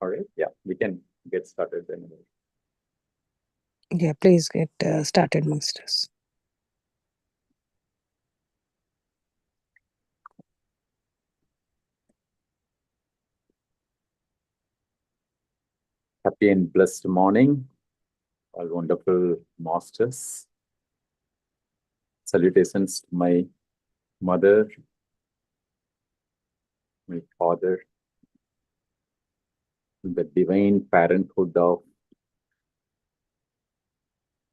All right. Yeah, we can get started then. Yeah, please get started, masters. Happy and blessed morning, all wonderful masters. Salutations to my mother, my father, the divine parenthood of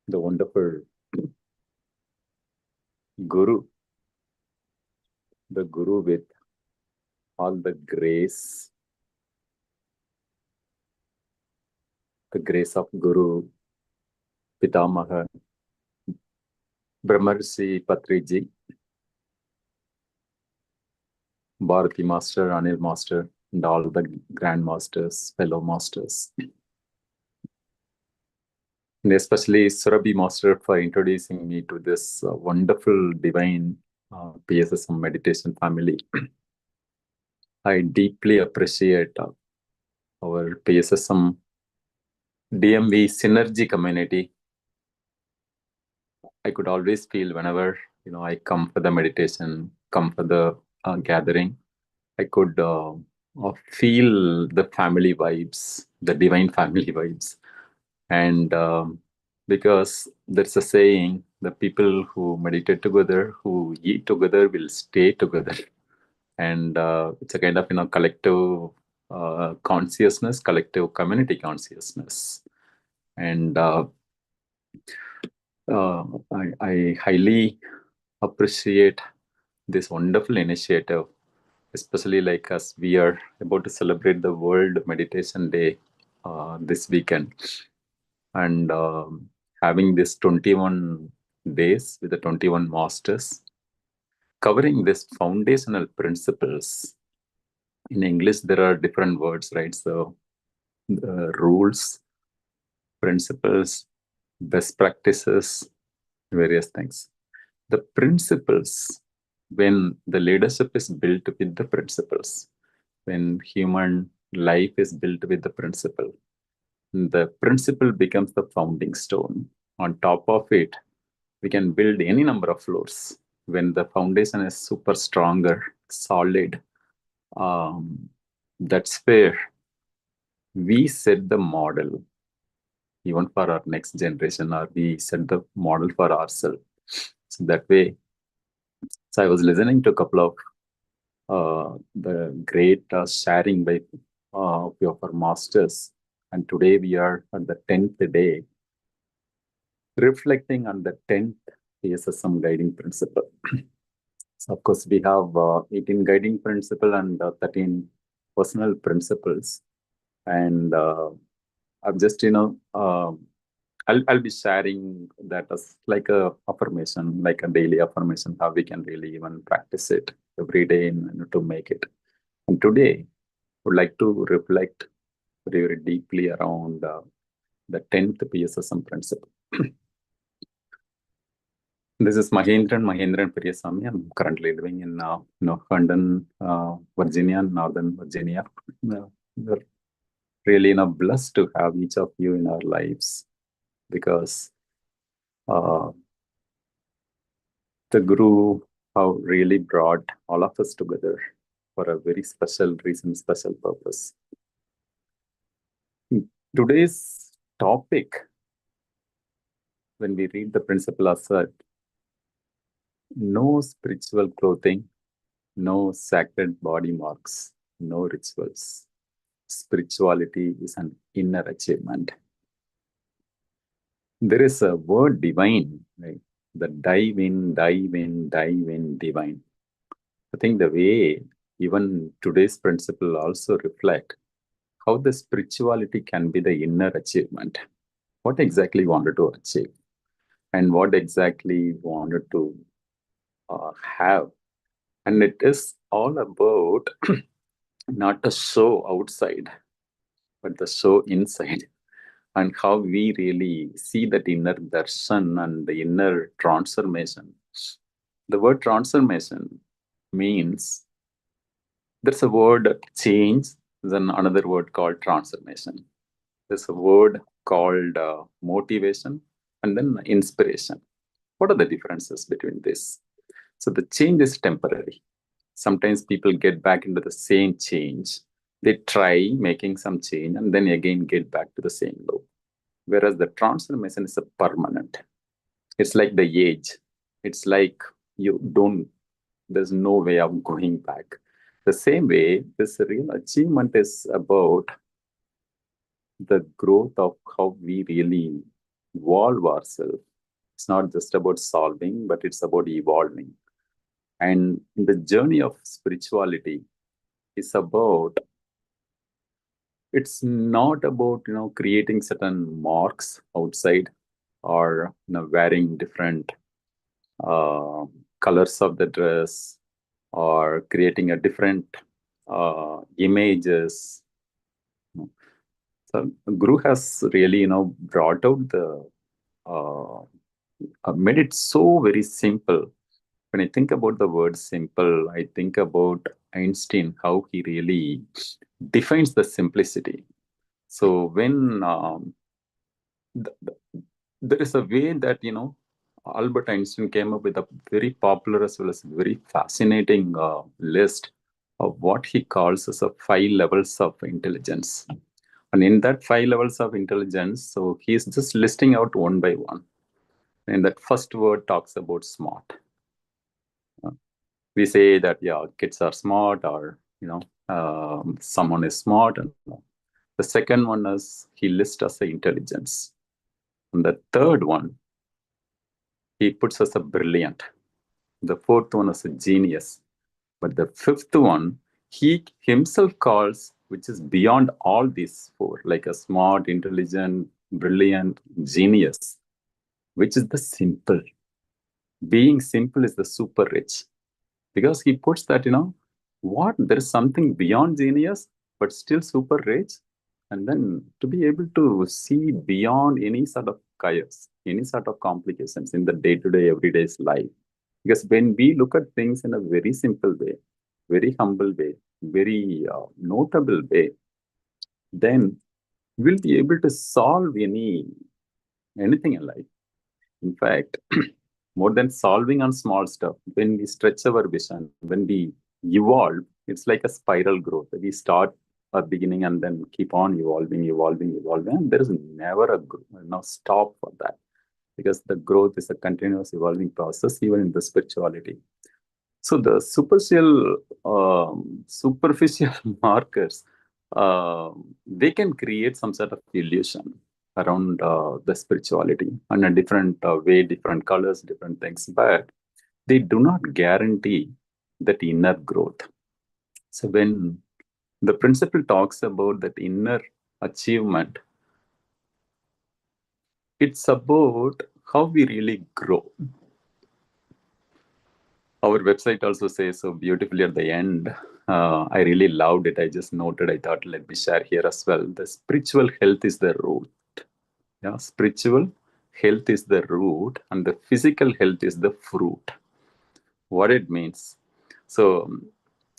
the wonderful Guru, the Guru with all the grace of Guru Pitamaha, Brahmarshi Patriji, Bharati Master, Anil Master, and all the Grand Masters, fellow masters. And especially Surabhi Master for introducing me to this wonderful divine PSSM meditation family. I deeply appreciate our PSSM DMV synergy community. I could always feel whenever I come for the meditation, come for the gathering, I could feel the family vibes, the divine family vibes. And because there's a saying, the people who meditate together, who eat together, will stay together. And it's a kind of collective consciousness, collective community consciousness. And I highly appreciate this wonderful initiative, especially like as we are about to celebrate the World Meditation Day this weekend. And having this 21 days with the 21 masters, covering this foundational principles. In English, there are different words, right? So rules, principles, best practices, various things. The principles, when the leadership is built with the principles, when human life is built with the principle becomes the founding stone. On top of it, we can build any number of floors. When the foundation is super stronger, solid, that's where we set the model even for our next generation, or we set the model for ourselves. So that way, so I was listening to a couple of the great sharing by of our masters, and today we are at the 10th day, reflecting on the 10th PSSM guiding principle. So of course, we have 18 guiding principle and 13 personal principles. And I'm just, I'll be sharing that as like a affirmation, like a daily affirmation, how we can really even practice it every day to make it. And today, I would like to reflect very, very deeply around the 10th PSSM principle. This is Mahendran Priyasamy. I'm currently living in Herndon, Virginia, Northern Virginia. We're really blessed to have each of you in our lives, because the Guru have really brought all of us together for a very special reason, special purpose. Today's topic, when we read the principle as such, no spiritual clothing, no sacred body marks, no rituals. Spirituality is an inner achievement. There is a word divine, right? The dive in, divine. I think the way even today's principle also reflect how the spirituality can be the inner achievement. What exactly wanted to achieve, and what exactly wanted to have. And it is all about not the show outside, but the show inside, and how we really see that inner darshan and the inner transformation. The word transformation means there's a word change, Then another word called transformation. There's a word called motivation and then inspiration. What are the differences between this? So the change is temporary. Sometimes people get back into the same change. They try making some change and then again get back to the same loop. Whereas the transformation is a permanent. It's like the age. It's like you don't, there's no way of going back. The same way, this real achievement is about the growth of how we really evolve ourselves. It's not just about solving, but it's about evolving. And the journey of spirituality is about, it's not about, creating certain marks outside or, wearing different uh, colors of the dress or creating a different images. So Guru has really, brought out the, uh, made it so very simple. When I think about the word simple, I think about Einstein, how he really defines the simplicity. So when th- th- there is a way that, Albert Einstein came up with a very popular as well as very fascinating list of what he calls as a 5 levels of intelligence. And in that 5 levels of intelligence, so he is just listing out one by one. And that first word talks about smart. We say that, yeah, kids are smart, or, someone is smart. And the second one is he lists as a intelligence. And the third one, he puts as a brilliant. The fourth one is a genius. But the fifth one, he himself calls, which is beyond all these four, like a smart, intelligent, brilliant, genius, which is the simple. Being simple is the super rich. Because he puts that, what, there is something beyond genius, but still super rich. And then to be able to see beyond any sort of chaos, any sort of complications in the day-to-day, everyday's life. Because when we look at things in a very simple way, very humble way, very notable way, then we'll be able to solve anything in life. In fact, more than solving on small stuff, when we stretch our vision, when we evolve, it's like a spiral growth. We start a beginning and then keep on evolving, evolving, evolving. And there is never a stop for that, because the growth is a continuous evolving process, even in the spirituality. So the superficial markers, they can create some sort of illusion around the spirituality in a different way, different colors, different things, but they do not guarantee that inner growth. So when the principle talks about that inner achievement, it's about how we really grow. Our website also says so beautifully at the end. I really loved it. I just noted, I thought, let me share here as well. The spiritual health is the root. Yeah, spiritual health is the root, and the physical health is the fruit. What it means. So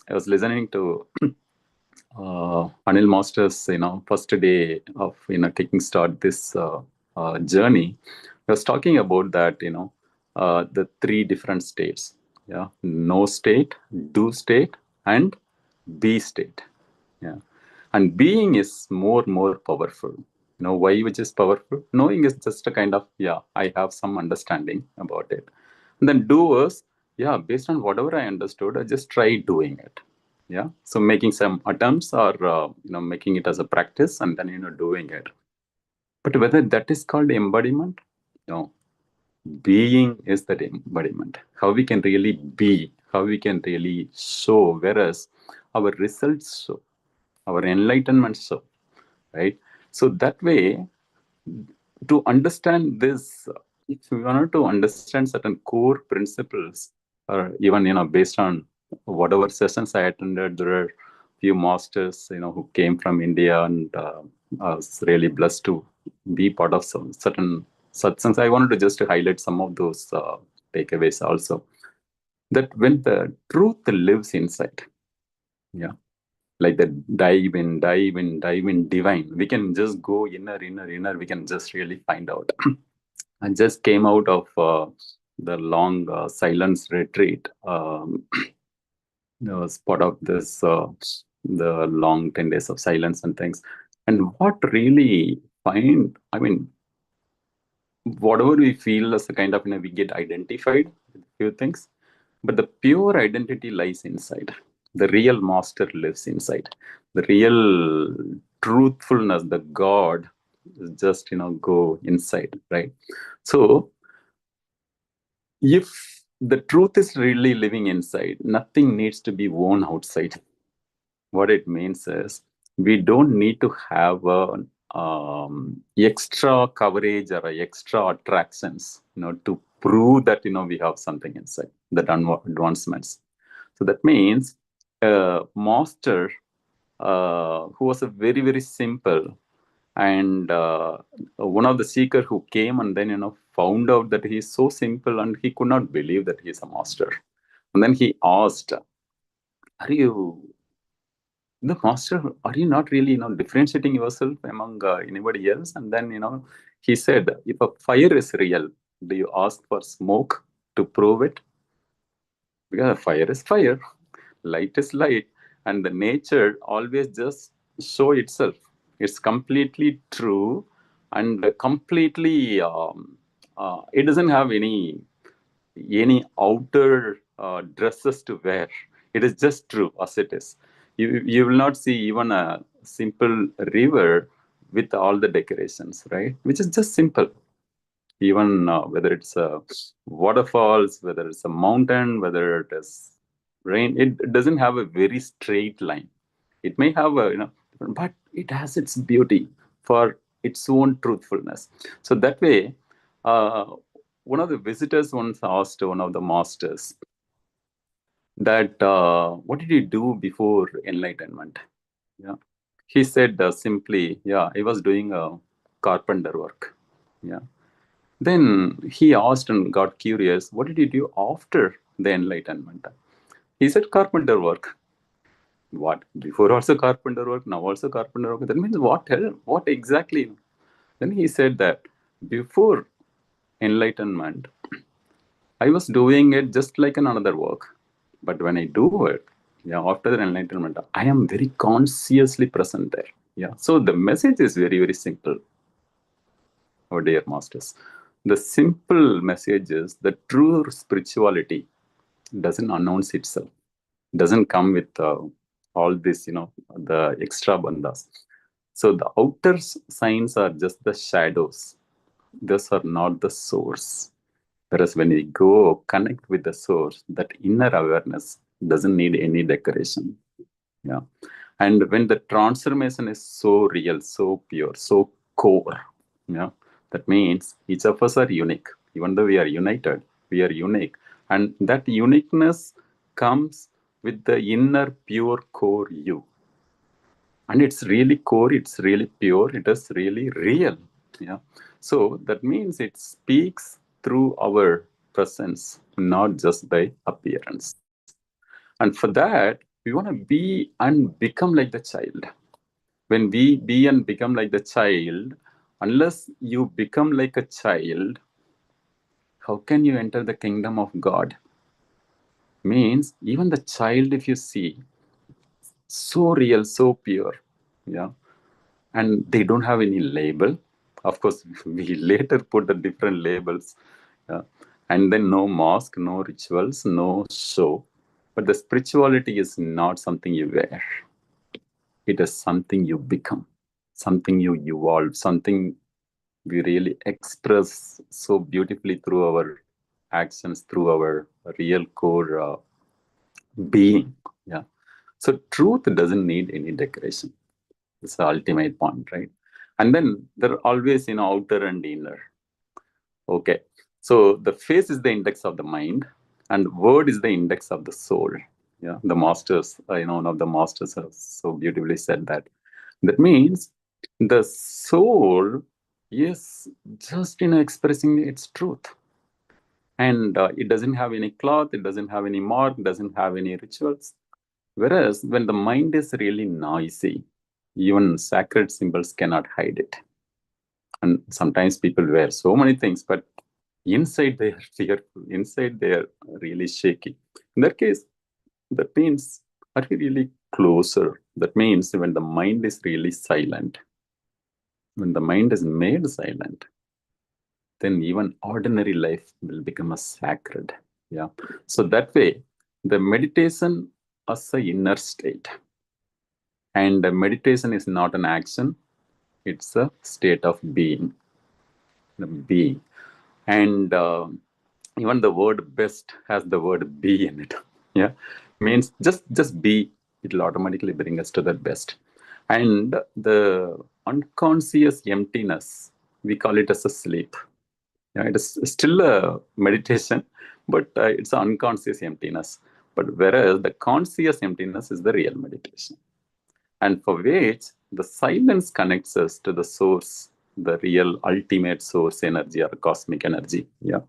I was listening to Anil Master's, first day of, kicking start this journey. I was talking about that, the three different states. Yeah, no state, do state, and be state. Yeah, and being is more powerful. Why, which is powerful? Knowing is just a kind of, yeah, I have some understanding about it. And then do is, yeah, based on whatever I understood, I just try doing it. Yeah, so making some attempts, or making it as a practice, and then doing it. But whether that is called embodiment, no. Being is that embodiment. How we can really be, how we can really show, whereas our results show, our enlightenment show, right? So that way, to understand this, if we wanted to understand certain core principles, or even based on whatever sessions I attended, there are few masters who came from India, and I was really blessed to be part of some certain satsangs. I wanted to just highlight some of those takeaways also. That when the truth lives inside, yeah, like the dive in, dive in, dive in divine. We can just go inner. We can just really find out. I just came out of the long silence retreat. Was part of this the long 10 days of silence and things. And what really find, I mean, whatever we feel as a kind of, we get identified with few things, but the pure identity lies inside. The real master lives inside. The real truthfulness, the God, is just go inside, right? So if the truth is really living inside, nothing needs to be worn outside. What it means is we don't need to have a extra coverage or extra attractions, to prove that we have something inside, that advancements. So that means master who was a very simple, and one of the seeker who came and then found out that he is so simple and he could not believe that he is a master. And then he asked, are you the master? Are you not really differentiating yourself among anybody else? And then he said, if a fire is real, do you ask for smoke to prove it? Because fire is fire, light is light, and the nature always just show itself. It's completely true, and completely it doesn't have any outer dresses to wear. It is just true as it is. You will not see even a simple river with all the decorations, right? Which is just simple. Even whether it's waterfalls, whether it's a mountain, whether it is rain, it doesn't have a very straight line. It may have a but it has its beauty for its own truthfulness. So that way, uh, one of the visitors once asked one of the masters that, what did you do before enlightenment? Yeah. He said simply, yeah, I was doing carpenter work. Yeah. Then he asked and got curious, what did you do after the enlightenment? He said, carpenter work. What? Before also carpenter work, now also carpenter work. That means what hell? What exactly? Then he said that before enlightenment, I was doing it just like another work. But when I do it, yeah, after the enlightenment, I am very consciously present there. Yeah. So the message is very simple, our dear masters. The simple message is that true spirituality doesn't announce itself, doesn't come with all this, the extra bandhas. So the outer signs are just the shadows. Those are not the source. Whereas when we go connect with the source, that inner awareness doesn't need any decoration. Yeah. And when the transformation is so real, so pure, so core, yeah, that means each of us are unique. Even though we are united, we are unique. And that uniqueness comes with the inner pure core you. And it's really core, it's really pure, it is really real. Yeah. So that means it speaks through our presence, not just by appearance. And for that, we want to be and become like the child. When we be and become like the child, unless you become like a child, how can you enter the kingdom of God? Means even the child, if you see, so real, so pure, yeah, and they don't have any label. Of course, we later put the different labels, yeah. And then no mask, no rituals, no show. But the spirituality is not something you wear. It is something you become, something you evolve, something we really express so beautifully through our actions, through our real core being. Yeah. So truth doesn't need any decoration. It's the ultimate point, right? And then there are always, outer and inner. Okay. So the face is the index of the mind, and word is the index of the soul. Yeah. The masters, one of the masters have so beautifully said that. That means the soul is just, expressing its truth. And it doesn't have any cloth, it doesn't have any mark, doesn't have any rituals. Whereas when the mind is really noisy, even sacred symbols cannot hide it. And sometimes people wear so many things, but inside they are fearful, inside they are really shaky. In that case, that means, are we really closer? That means when the mind is really silent, when the mind is made silent, then even ordinary life will become a sacred. Yeah. So that way, the meditation as a inner state. And meditation is not an action, it's a state of being. The being. And even the word best has the word be in it. Yeah. Means just be, it'll automatically bring us to that best. And the unconscious emptiness, we call it as a sleep. Yeah, it is still a meditation, but it's an unconscious emptiness. But whereas the conscious emptiness is the real meditation, and for which the silence connects us to the source, the real ultimate source energy or cosmic energy. Yeah.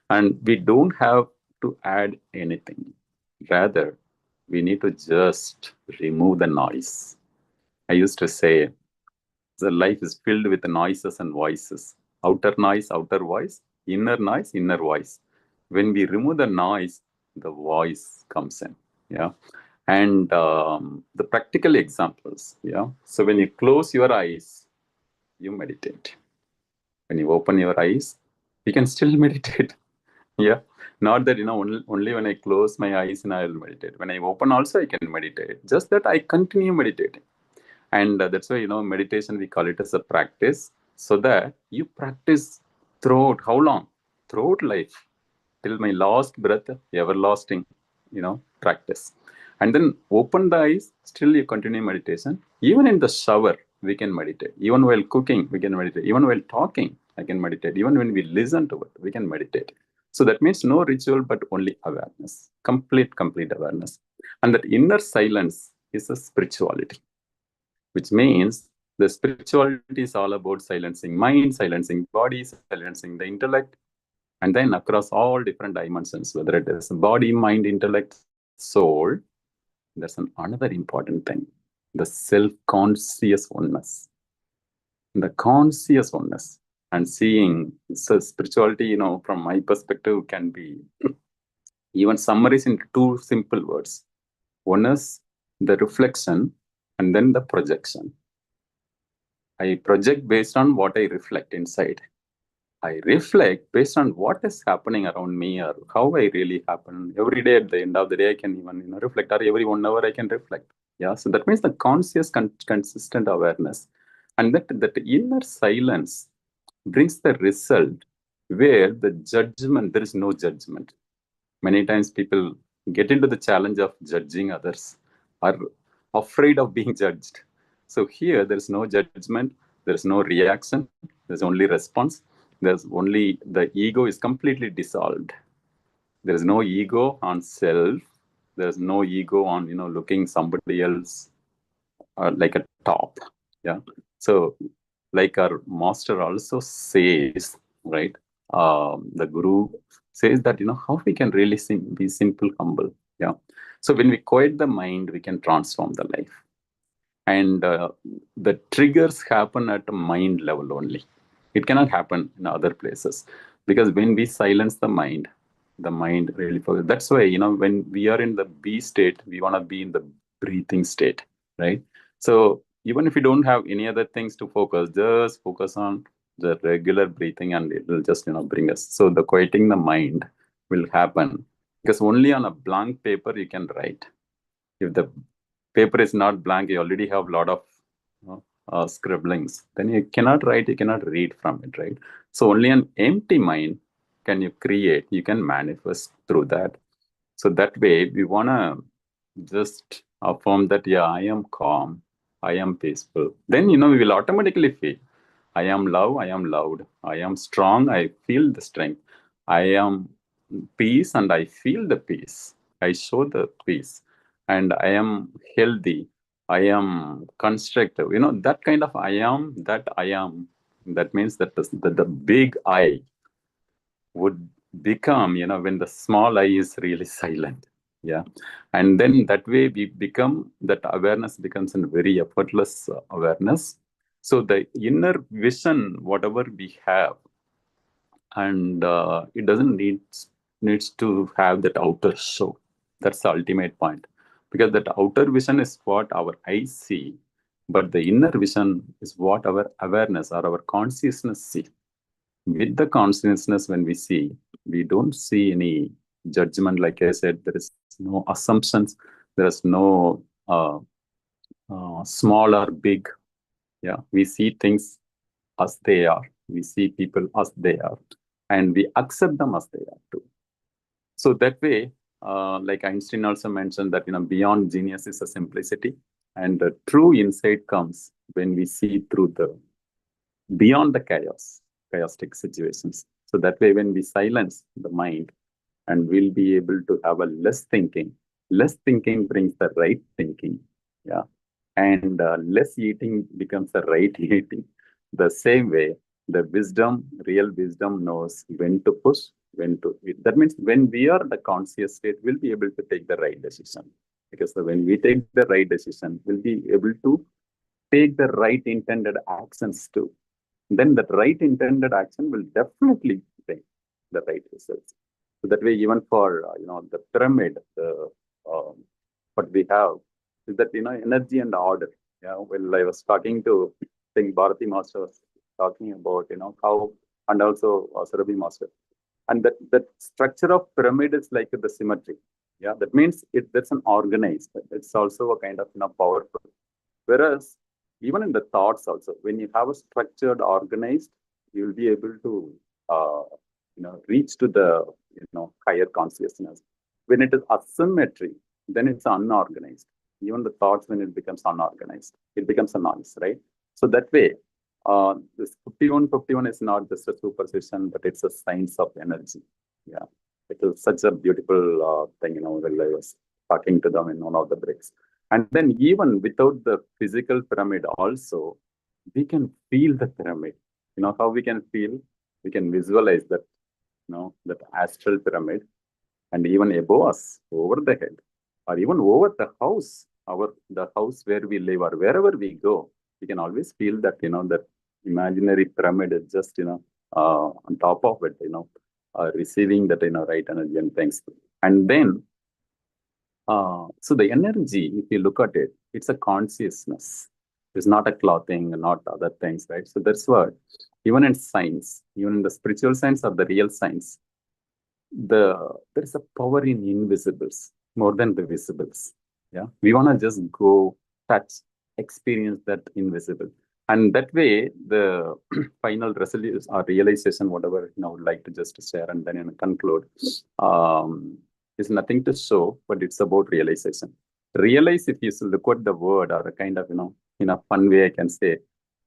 And we don't have to add anything. Rather, we need to just remove the noise. I used to say the life is filled with noises and voices. Outer noise, outer voice, inner voice. When we remove the noise, the voice comes in. Yeah. And the practical examples. Yeah. So when you close your eyes, you meditate. When you open your eyes, you can still meditate. Yeah. Not that, only when I close my eyes and I will meditate. When I open also, I can meditate. Just that I continue meditating. And that's why, meditation, we call it as a practice, so that you practice throughout how long? Throughout life, till my last breath, everlasting, practice. And then open the eyes, still you continue meditation. Even in the shower, we can meditate. Even while cooking, we can meditate. Even while talking, I can meditate. Even when we listen to it, we can meditate. So that means no ritual, but only awareness, complete awareness. And that inner silence is a spirituality, which means the spirituality is all about silencing mind, silencing body, silencing the intellect, and then across all different dimensions, whether it is body, mind, intellect, soul, there's another important thing, the self-conscious oneness. The conscious oneness. And seeing, so spirituality, from my perspective, can be even summarized into two simple words. One is the reflection, and then the projection. I project based on what I reflect inside. I reflect based on what is happening around me or how I really happen. Every day at the end of the day, I can even reflect, or every 1 hour I can reflect. Yeah, so that means the conscious, consistent awareness, and that inner silence brings the result where the judgment, there is no judgment. Many times people get into the challenge of judging others, are afraid of being judged. So here, there's no judgment, there's no reaction, there's only response. There's only the ego is completely dissolved. There is no ego on self. There's no ego on looking somebody else like a top. Yeah. So like our master also says, right? The guru says that how we can really be simple, humble. Yeah. So when we quiet the mind, we can transform the life. And the triggers happen at a mind level only. It cannot happen in other places, because when we silence the mind really focuses. That's why when we are in the B state, we want to be in the breathing state, right? So even if you don't have any other things to focus, just focus on the regular breathing, and it will just bring us. So the quieting the mind will happen, because only on a blank paper you can write. If the paper is not blank, you already have a lot of scribblings, then you cannot write, you cannot read from it, right? So only an empty mind can you create, you can manifest through that. So that way we want to just affirm that, yeah, I am calm, I am peaceful. Then we will automatically feel, I am love, I am loved, I am strong, I feel the strength, I am peace and I feel the peace, I show the peace, and I am healthy, I am constructive. That kind of I am, that means that the big I would become, when the small I is really silent. Yeah. And then that way we become, that awareness becomes a very effortless awareness. So the inner vision, whatever we have, and it doesn't needs to have that outer show. That's the ultimate point, because that outer vision is what our eyes see, but the inner vision is what our awareness or our consciousness see. With the consciousness, when we see, we don't see any judgment. Like I said, there is no assumptions, there is no small or big. Yeah, we see things as they are, we see people as they are, and we accept them as they are too. So that way, like Einstein also mentioned that, beyond genius is a simplicity, and the true insight comes when we see through the beyond the chaotic situations. So that way, when we silence the mind, and we'll be able to have a less thinking. Less thinking brings the right thinking. Yeah. And less eating becomes the right eating. The same way, the real wisdom knows when to push, when to eat. That means when we are the conscious state, we'll be able to take the right decision. Because when we take the right decision, we'll be able to take the right intended actions too. Then that right intended action will definitely bring the right results. So that way, even for the pyramid, the what we have is that energy and order. Yeah, well, I was talking to, I think Bharati Master was talking about how, and also Sarabhi Master, and that structure of pyramid is like the symmetry. Yeah, that means that's an organized. It's also a kind of powerful. Whereas even in the thoughts also, when you have a structured, organized, you'll be able to reach to the higher consciousness. When it is asymmetry, then it's unorganized. Even the thoughts, when it becomes unorganized, it becomes a noise, right? So that way, this 5151 is not just a superstition, but it's a science of energy. Yeah, it is such a beautiful thing. When I was talking to them in one of the breaks. And then even without the physical pyramid also, we can feel the pyramid. How we can feel? We can visualize that, that astral pyramid, and even above us, over the head, or even over the house, the house where we live or wherever we go, we can always feel that, that imaginary pyramid is just, on top of it, receiving that, right energy and things. And then so the energy, if you look at it, it's a consciousness. It's not a clothing, not other things, right? So that's what, even in science, even in the spiritual science or the real science, there is a power in invisibles more than the visibles. Yeah, we want to just go touch, experience that invisible, and that way the final resolution or realization, whatever I would like to just share and then conclude, is nothing to show, but it's about realization. Realize, if you look at the word or a kind of in a fun way, I can say,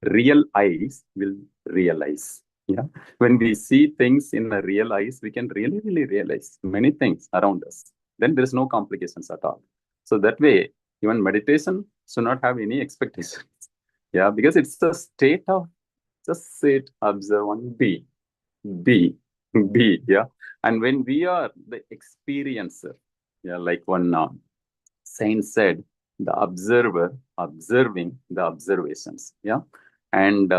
real eyes will realize. Yeah, when we see things in a real eyes, we can really realize many things around us. Then there is no complications at all. So that way, even meditation should not have any expectations. Yeah, because it's a state of just sit, observe, and be, be. Yeah, and when we are the experiencer, yeah, like one saint said, the observer observing the observations. Yeah, and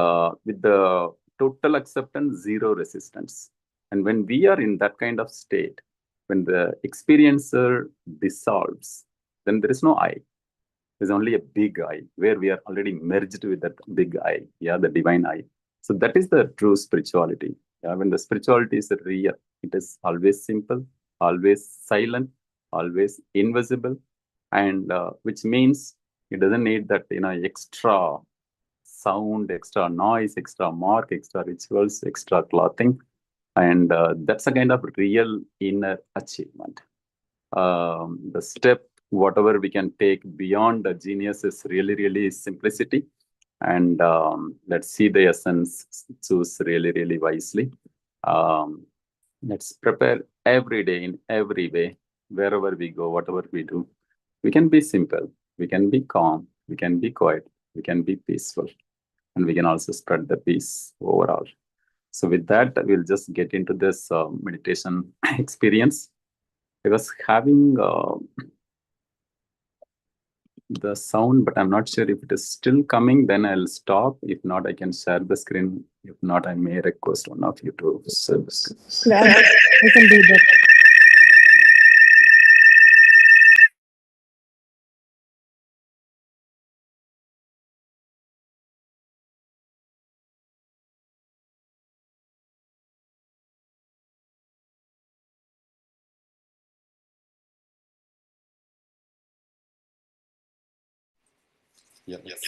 with the total acceptance, zero resistance. And when we are in that kind of state, when the experiencer dissolves, then there is no I. There's only a big I, where we are already merged with that big I, yeah, the divine I. So that is the true spirituality. Yeah, when the spirituality is real, it is always simple, always silent, always invisible, and which means it doesn't need that extra sound, extra noise, extra mark, extra rituals, extra clothing. And that's a kind of real inner achievement. The step, whatever we can take beyond the genius, is really simplicity. And let's see the essence, choose really wisely. Um, let's prepare every day in every way, wherever we go, whatever we do. We can be simple, we can be calm, we can be quiet, we can be peaceful, and we can also spread the peace overall. So with that, we'll just get into this meditation experience. I was having the sound, but I'm not sure if it is still coming. Then I'll stop. If not, I can share the screen. If not, I may request one of you to share the screen. Yeah, I can do that. Yes.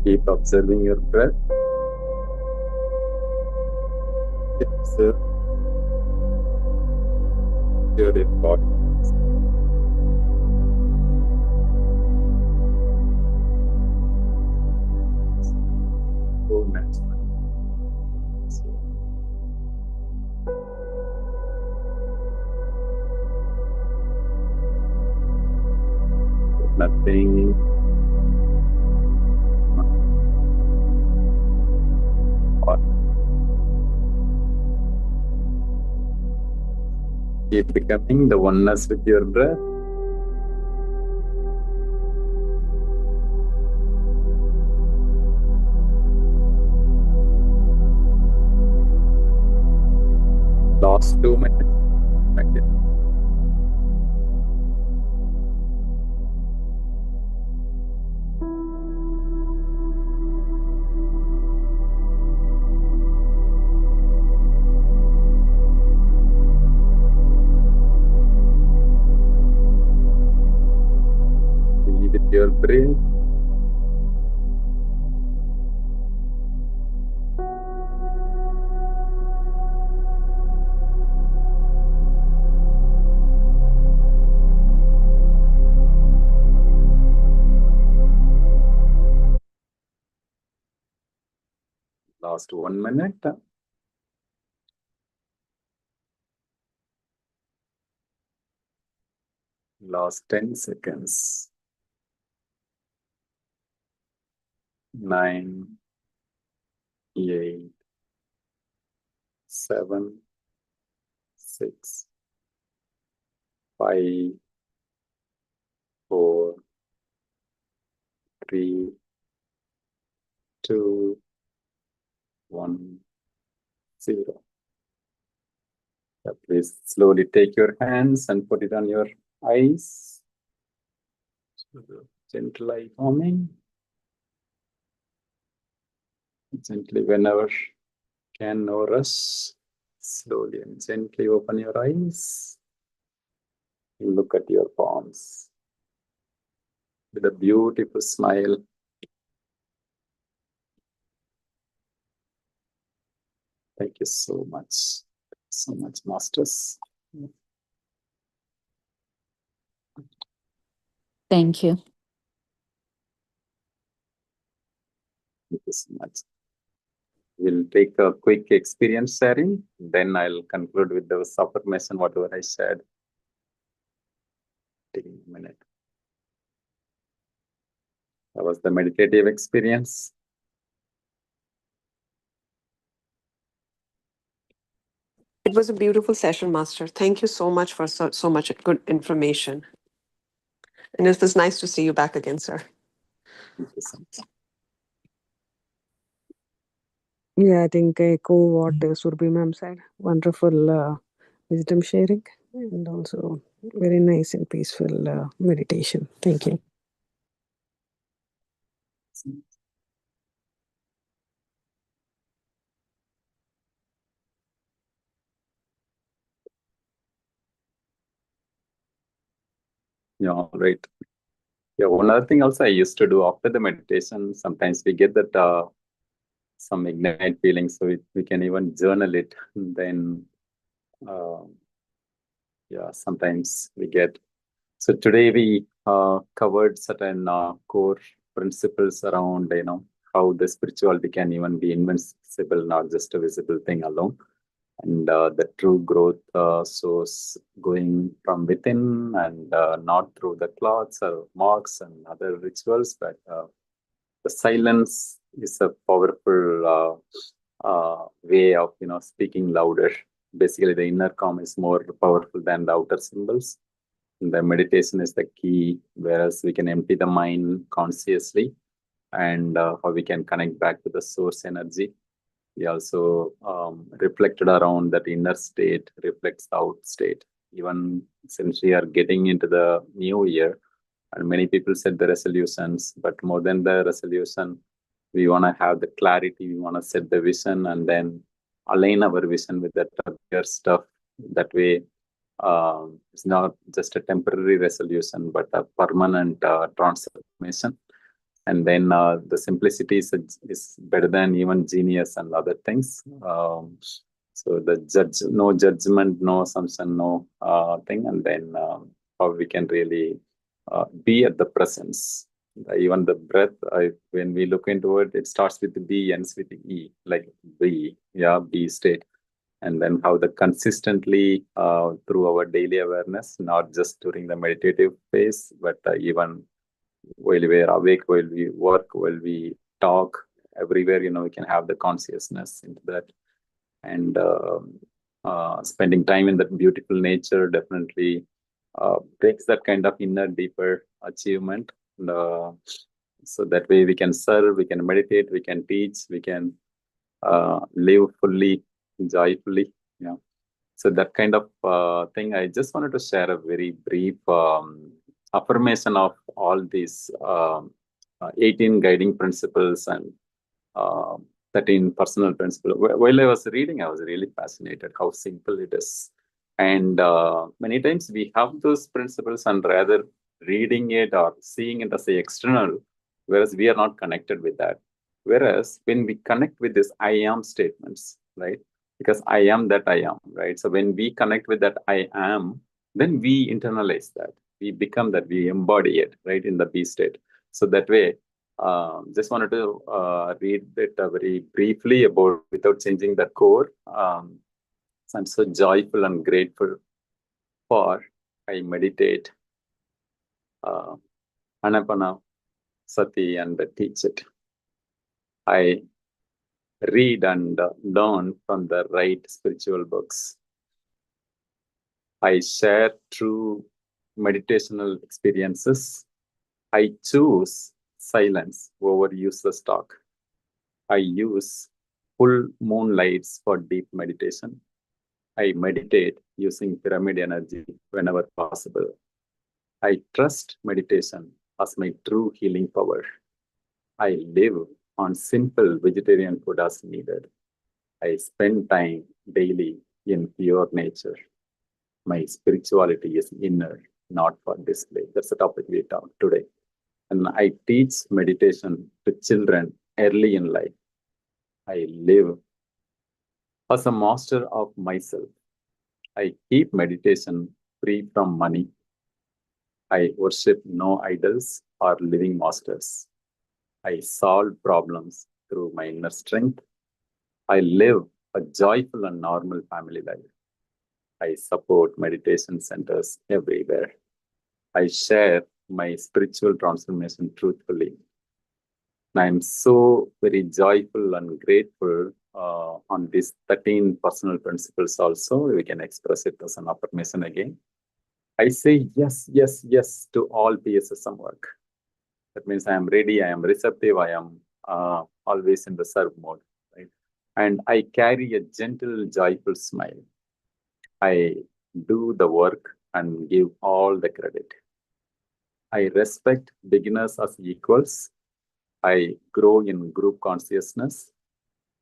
Keep observing your breath. Observe your body. So natural. Nothing. Keep becoming the oneness with your breath. Last 2 minutes. Okay. Be with your breath. Last 1 minute. Last 10 seconds. 9, 8, 7, 6, 5, 4, 3, 2, 1, 0. Please slowly take your hands and put it on your eyes. Gentle eye forming. Gently, whenever can no rush, slowly and gently open your eyes. Look at your palms with a beautiful smile. Thank you so much. So much, masters. Thank you. Thank you so much. We'll take a quick experience sharing, then I'll conclude with the affirmation, whatever I said. Taking a minute. That was the meditative experience. It was a beautiful session, Master. Thank you so much for so much good information. And it was nice to see you back again, sir. Thank you so much. Yeah, I think I echo what Surbhi ma'am said. Wonderful wisdom sharing and also very nice and peaceful meditation. Thank you. Yeah, all right. Yeah, one other thing also I used to do after the meditation, sometimes we get that some ignite feeling, so we can even journal it. And then, yeah, sometimes we get. So today we covered certain core principles around, how the spirituality can even be invincible, not just a visible thing alone. And the true growth source going from within and not through the cloths or marks and other rituals, but the silence is a powerful way of speaking louder. Basically, the inner calm is more powerful than the outer symbols. And the meditation is the key, whereas we can empty the mind consciously and how we can connect back to the source energy. We also reflected around that inner state reflects the out state. Even since we are getting into the new year, and many people set the resolutions, but more than the resolution, we want to have the clarity, we want to set the vision and then align our vision with that other stuff. That way, it's not just a temporary resolution, but a permanent transformation. And then the simplicity is better than even genius and other things. So the no judgment, no assumption, no thing, and then how we can really be at the presence. Even the breath, when we look into it, it starts with the B, ends with the E, like B, yeah, B state. And then how the consistently through our daily awareness, not just during the meditative phase, but even while we are awake, while we work, while we talk, everywhere, we can have the consciousness into that. And spending time in that beautiful nature definitely brings that kind of inner, deeper achievement. And, so that way we can serve, we can meditate, we can teach, we can live fully, joyfully. Yeah. So that kind of thing, I just wanted to share a very brief affirmation of all these 18 guiding principles and uh, 13 personal principles. While I was reading, I was really fascinated how simple it is. And many times we have those principles and rather reading it or seeing it as a external, whereas we are not connected with that. Whereas when we connect with this I am statements, right? Because I am that I am, right? So when we connect with that I am, then we internalize that. We become that, we embody it, right, in the B state. So that way, just wanted to read it very briefly about without changing the core. So I'm so joyful and grateful for I meditate Anapanasati and teach it. I read and learn from the right spiritual books. I share true meditational experiences. I choose silence over useless talk. I use full moonlights for deep meditation. I meditate using pyramid energy whenever possible. I trust meditation as my true healing power. I live on simple vegetarian food as needed. I spend time daily in pure nature. My spirituality is inner, not for display. That's the topic we talked today. And I teach meditation to children early in life. I live as a master of myself. I keep meditation free from money. I worship no idols or living masters. I solve problems through my inner strength. I live a joyful and normal family life. I support meditation centers everywhere. I share my spiritual transformation truthfully. And I'm so very joyful and grateful on these 13 personal principles also. We can express it as an affirmation again. I say yes, yes, yes to all PSSM work. That means I am ready, I am receptive, I am always in the serve mode. Right? And I carry a gentle, joyful smile. I do the work and give all the credit. I respect beginners as equals. I grow in group consciousness.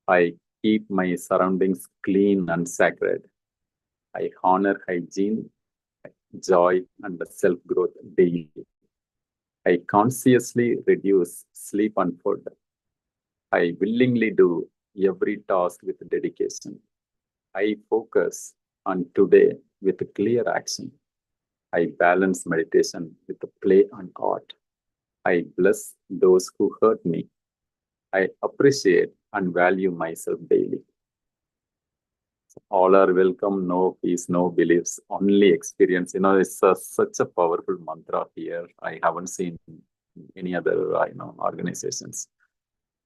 I keep my surroundings clean and sacred. I honor hygiene, joy, and self-growth daily. I consciously reduce sleep and food. I willingly do every task with dedication. I focus on today with clear action. I balance meditation with play and art. I bless those who hurt me. I appreciate and value myself daily. All are welcome, no peace, no beliefs, only experience. It's such a powerful mantra here. I haven't seen any other, organizations.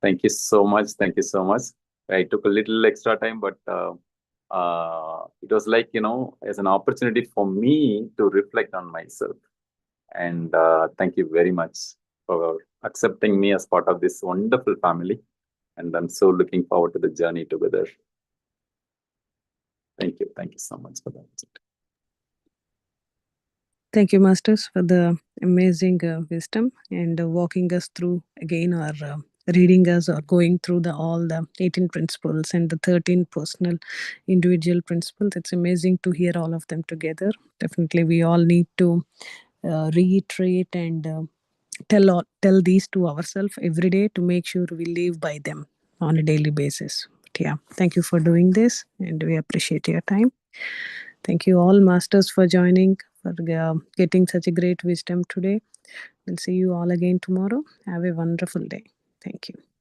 Thank you so much. Thank you so much. I took a little extra time, but it was like, as an opportunity for me to reflect on myself. And thank you very much for accepting me as part of this wonderful family. And I'm so looking forward to the journey together. Thank you. Thank you so much for that. Thank you, Masters, for the amazing wisdom and walking us through again, or reading us or going through all the 18 principles and the 13 personal individual principles. It's amazing to hear all of them together. Definitely, we all need to reiterate and tell these to ourselves every day to make sure we live by them on a daily basis. But yeah, thank you for doing this, and we appreciate your time. Thank you all masters for joining, for getting such a great wisdom today. We'll see you all again tomorrow. Have a wonderful day. Thank you.